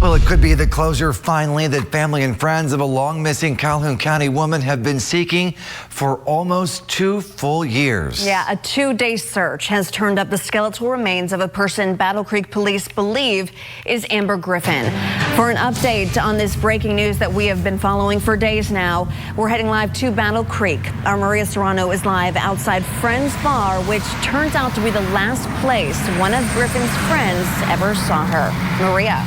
Well, it could be the closure finally that family and friends of a long missing Calhoun County woman have been seeking for almost 2 full years. Yeah, a 2-day search has turned up the skeletal remains of a person Battle Creek police believe is Amber Griffin. For an update on this breaking news that we have been following for days now, we're heading live to Battle Creek. Our Maria Serrano is live outside Friends Bar, which turns out to be the last place one of Griffin's friends ever saw her. Maria.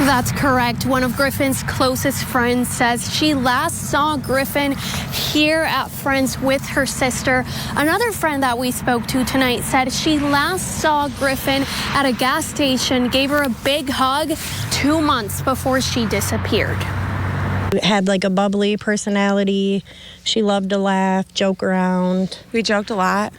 That's correct. One of Griffin's closest friends says she last saw Griffin here at Friends with her sister. Another friend that we spoke to tonight said she last saw Griffin at a gas station, gave her a big hug 2 months before she disappeared. Had like a bubbly personality. She loved to laugh, joke around. We joked a lot.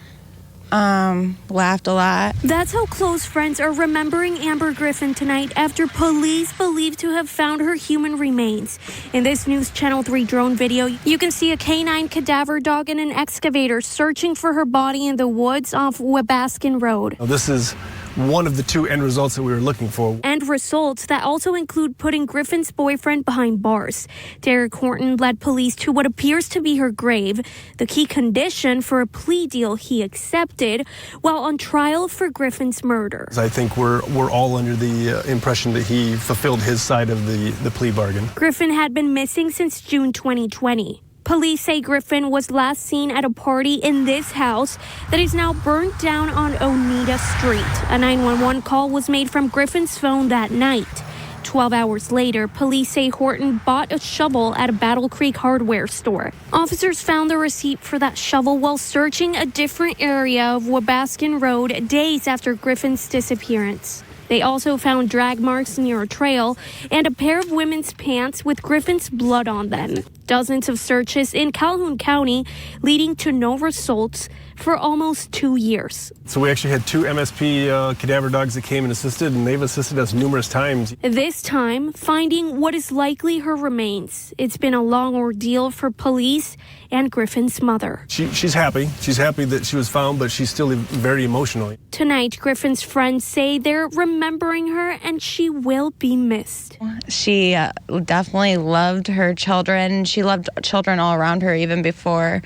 Laughed a lot. That's how close friends are remembering Amber Griffin tonight after police believe to have found her human remains. In this News Channel 3 drone video, you can see a canine cadaver dog and an excavator searching for her body in the woods off Wabaskin Road. This is one of the 2 end results that we were looking for. And results that also include putting Griffin's boyfriend behind bars. Derek Horton led police to what appears to be her grave, the key condition for a plea deal he accepted while on trial for Griffin's murder. I think we're all under the impression that he fulfilled his side of the plea bargain. Griffin had been missing since June 2020. Police say Griffin was last seen at a party in this house that is now burnt down on Oneida Street. A 911 call was made from Griffin's phone that night. 12 hours later, police say Horton bought a shovel at a Battle Creek hardware store. Officers found the receipt for that shovel while searching a different area of Wabaskin Road days after Griffin's disappearance. They also found drag marks near a trail and a pair of women's pants with Griffin's blood on them. Dozens of searches in Calhoun County leading to no results for almost 2 years. So we actually had 2 MSP cadaver dogs that came and assisted, and they've assisted us numerous times. This time, finding what is likely her remains. It's been a long ordeal for police and Griffin's mother. She's happy. She's happy that she was found, but she's still very emotional. Tonight, Griffin's friends say they're remembering her and she will be missed. She definitely loved her children. She loved children all around her even before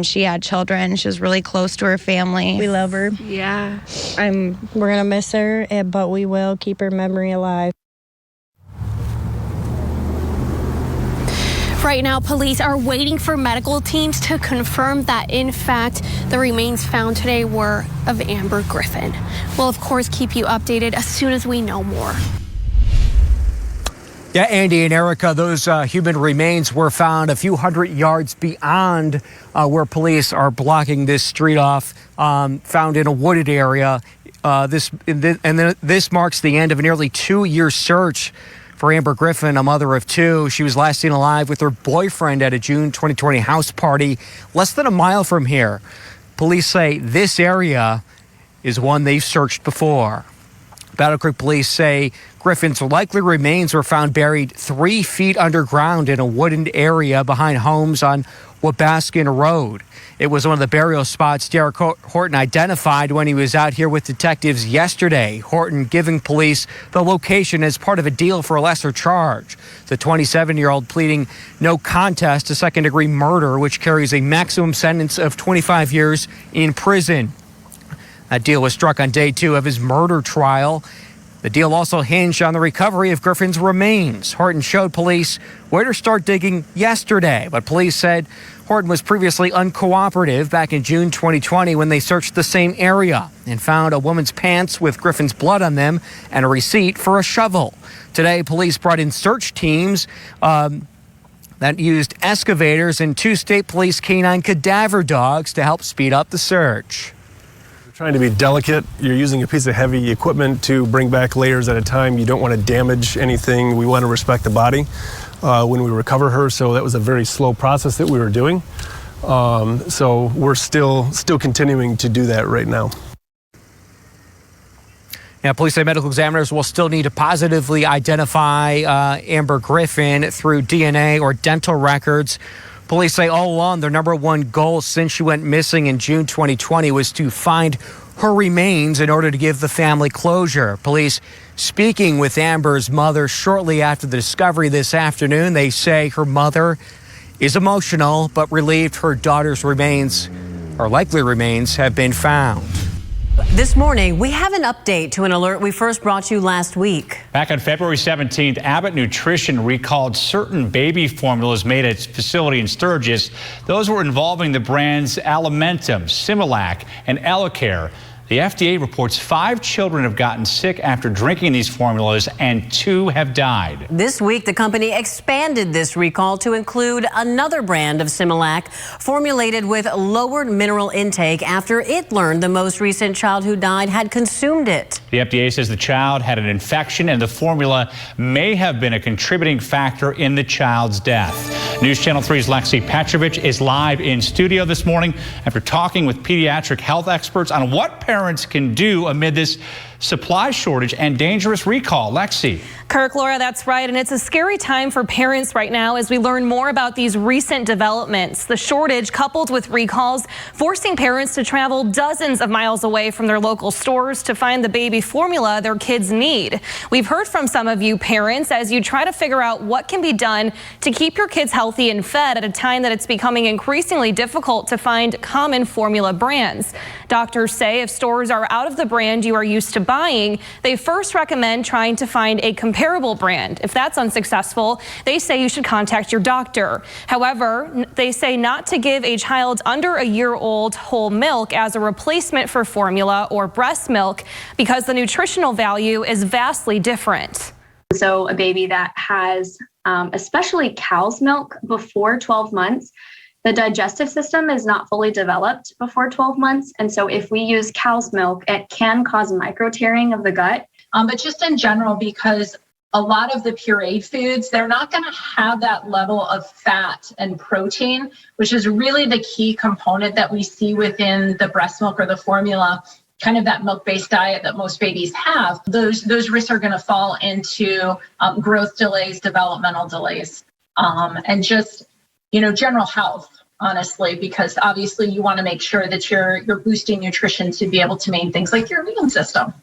she had children. She was really close to her family. We love her. Yeah. We're going to miss her, but we will keep her memory alive. Right now, police are waiting for medical teams to confirm that, in fact, the remains found today were of Amber Griffin. We'll, of course, keep you updated as soon as we know more. Yeah, Andy and Erica, those human remains were found a few hundred yards beyond where police are blocking this street off, found in a wooded area. This marks the end of a nearly 2-year search for Amber Griffin, a mother of 2. She was last seen alive with her boyfriend at a June 2020 house party less than a mile from here. Police say this area is one they've searched before. Battle Creek police say Griffin's likely remains were found buried 3 feet underground in a wooded area behind homes on Wabaskin Road. It was one of the burial spots Derek Horton identified when he was out here with detectives yesterday. Horton giving police the location as part of a deal for a lesser charge. The 27-year-old pleading no contest to second-degree murder, which carries a maximum sentence of 25 years in prison. That deal was struck on day 2 of his murder trial. The deal also hinged on the recovery of Griffin's remains. Horton showed police where to start digging yesterday, but police said Horton was previously uncooperative back in June 2020 when they searched the same area and found a woman's pants with Griffin's blood on them and a receipt for a shovel. Today, police brought in search teams that used excavators and 2 state police canine cadaver dogs to help speed up the search. Trying to be delicate. You're using a piece of heavy equipment to bring back layers at a time. You don't want to damage anything. We want to respect the body when we recover her, so that was a very slow process that we were doing. So we're still continuing to do that right now. Yeah, police say medical examiners will still need to positively identify Amber Griffin through DNA or dental records. Police say all along their number 1 goal since she went missing in June 2020 was to find her remains in order to give the family closure. Police speaking with Amber's mother shortly after the discovery this afternoon. They say her mother is emotional but relieved her daughter's remains, or likely remains, have been found. This morning, we have an update to an alert we first brought you last week. Back on February 17th, Abbott Nutrition recalled certain baby formulas made at its facility in Sturgis. Those were involving the brands Alimentum, Similac, and Elecare. The FDA reports 5 children have gotten sick after drinking these formulas and 2 have died. This week, the company expanded this recall to include another brand of Similac formulated with lowered mineral intake after it learned the most recent child who died had consumed it. The FDA says the child had an infection and the formula may have been a contributing factor in the child's death. News Channel 3's Lexi Petrovich is live in studio this morning after talking with pediatric health experts on what parents can do amid this supply shortage and dangerous recall. Lexi. Kirk, Laura, that's right. And it's a scary time for parents right now as we learn more about these recent developments. The shortage coupled with recalls forcing parents to travel dozens of miles away from their local stores to find the baby formula their kids need. We've heard from some of you parents as you try to figure out what can be done to keep your kids healthy and fed at a time that it's becoming increasingly difficult to find common formula brands. Doctors say if stores are out of the brand you are used to buying, they first recommend trying to find a comparable brand. If that's unsuccessful, they say you should contact your doctor. However, they say not to give a child under a year-old whole milk as a replacement for formula or breast milk because the nutritional value is vastly different. So a baby that has especially cow's milk before 12 months, the digestive system is not fully developed before 12 months. And so if we use cow's milk, it can cause micro tearing of the gut. But just in general, because a lot of the pureed foods, they're not going to have that level of fat and protein, which is really the key component that we see within the breast milk or the formula, kind of that milk-based diet that most babies have. Those risks are going to fall into growth delays, developmental delays, and just, general health. Honestly, because obviously you want to make sure that you're boosting nutrition to be able to maintain things like your immune system.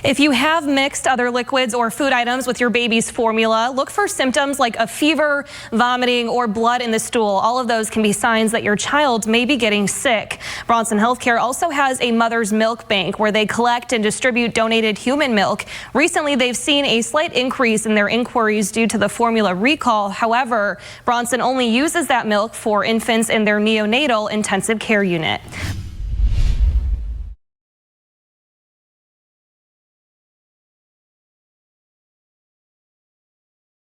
If you have mixed other liquids or food items with your baby's formula, look for symptoms like a fever, vomiting, or blood in the stool. All of those can be signs that your child may be getting sick. Bronson Healthcare also has a mother's milk bank where they collect and distribute donated human milk. Recently, they've seen a slight increase in their inquiries due to the formula recall. However, Bronson only uses that milk for infants in their neonatal intensive care unit.